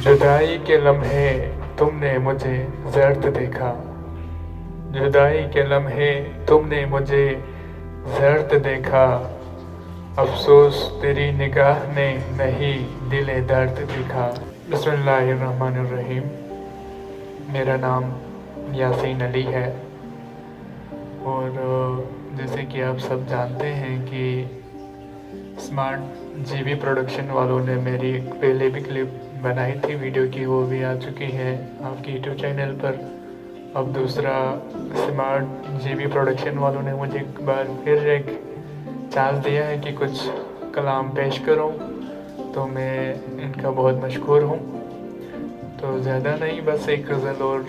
जुदाई के लम्हे तुमने मुझे ज़र्द देखा। जुदाई के लम्हे तुमने मुझे ज़र्द देखा। अफसोस तेरी निगाह ने नहीं दिले दर्द देखा। बिस्मिल्लाहिर्रहमानिर्रहीम। मेरा नाम यासीन अली है और जैसे कि आप सब जानते हैं कि स्मार्ट जीबी प्रोडक्शन वालों ने मेरी एक पहले भी क्लिप बनाई थी वीडियो की, वो भी आ चुकी है आपकी यूट्यूब चैनल पर। अब दूसरा स्मार्ट जीबी प्रोडक्शन वालों ने मुझे एक बार फिर एक चांस दिया है कि कुछ कलाम पेश करूं, तो मैं इनका बहुत मशकूर हूं। तो ज़्यादा नहीं, बस एक गज़ल और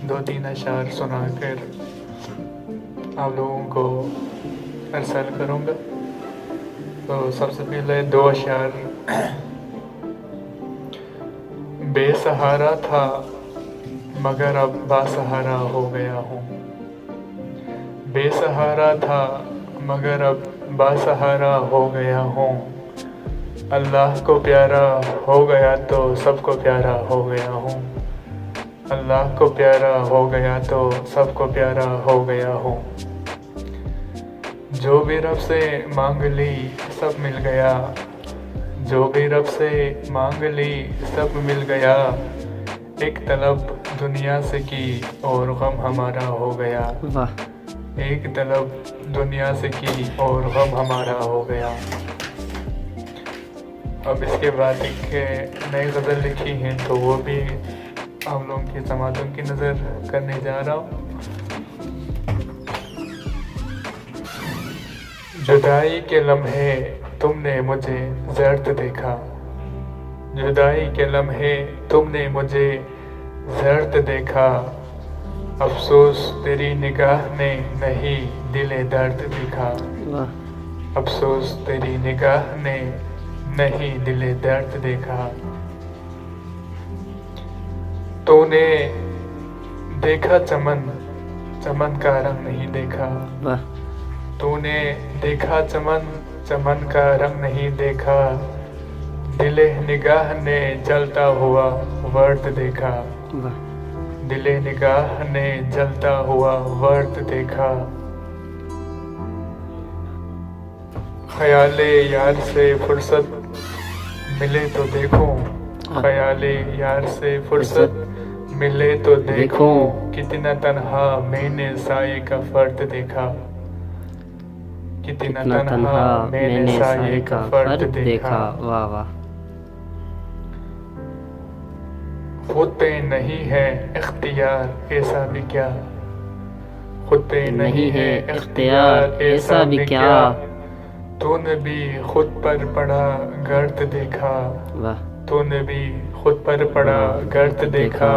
2-3 अशार सुनाकर आप लोगों को अरसल करूंगा। तो सबसे पहले 2 अशार। बेसहारा था मगर अब बासहारा हो गया हूँ। बेसहारा था मगर अब बासहारा हो गया हूँ। अल्लाह को प्यारा हो गया तो सबको प्यारा हो गया हूँ। अल्लाह को प्यारा हो गया तो सबको प्यारा हो गया हूँ। जो भी रब से मांग ली सब मिल गया। जो भी रब से मांग ली सब मिल गया। एक तलब दुनिया से की और गम हमारा हो गया। वाह। एक तलब दुनिया से की और गम हमारा हो गया। अब इसके बाद एक नई गज़ल लिखी है, तो वो भी आप लोगों की तमातुन की नज़र करने जा रहा हूँ। जुदाई के लम्हे तुमने मुझे ज़र्द देखा। जुदाई के लम्हे तुमने मुझे ज़र्द देखा। अफसोस तेरी निगाह ने नहीं दिले दर्द देखा। वाह। अफसोस तेरी निगाह ने नहीं दिले दर्द देखा। तूने देखा चमन, चमन का रंग नहीं देखा। वाह। तूने देखा चमन, चमन का रंग नहीं देखा। दिले निगाह ने जलता हुआ वर्द देखा। वाह। दिले निगाह ने जलता हुआ वर्द देखा। ख्याले यार से फुर्सत मिले तो देखूं। ख्याले यार से फुर्सत मिले तो देखूं। कितना तन्हा मैंने साये का फर्द देखा। कितना तन्हा मैंने साये का फर्द देखा। वाह वाह। खुद पे नहीं है इख्तियार ऐसा भी क्या। खुद पे नहीं है इख्तियार ऐसा भी क्या। तूने भी खुद पर पड़ा गर्द देखा। वाह। तूने भी खुद पर पड़ा गर्द देखा।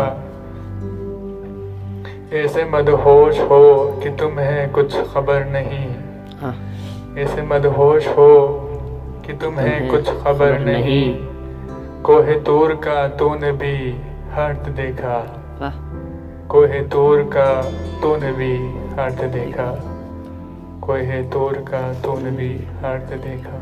ऐसे मदहोश हो कि तुम्हें कुछ खबर नहीं। हाँ। ऐसे मदहोश हो कि तुम्हें कुछ खबर नहीं। कोहे तूर का तूने भी हर्द देखा। वाह। कोहे तूर का तूने भी हर्द देखा। कोहे तूर का तूने भी हर्द देखा।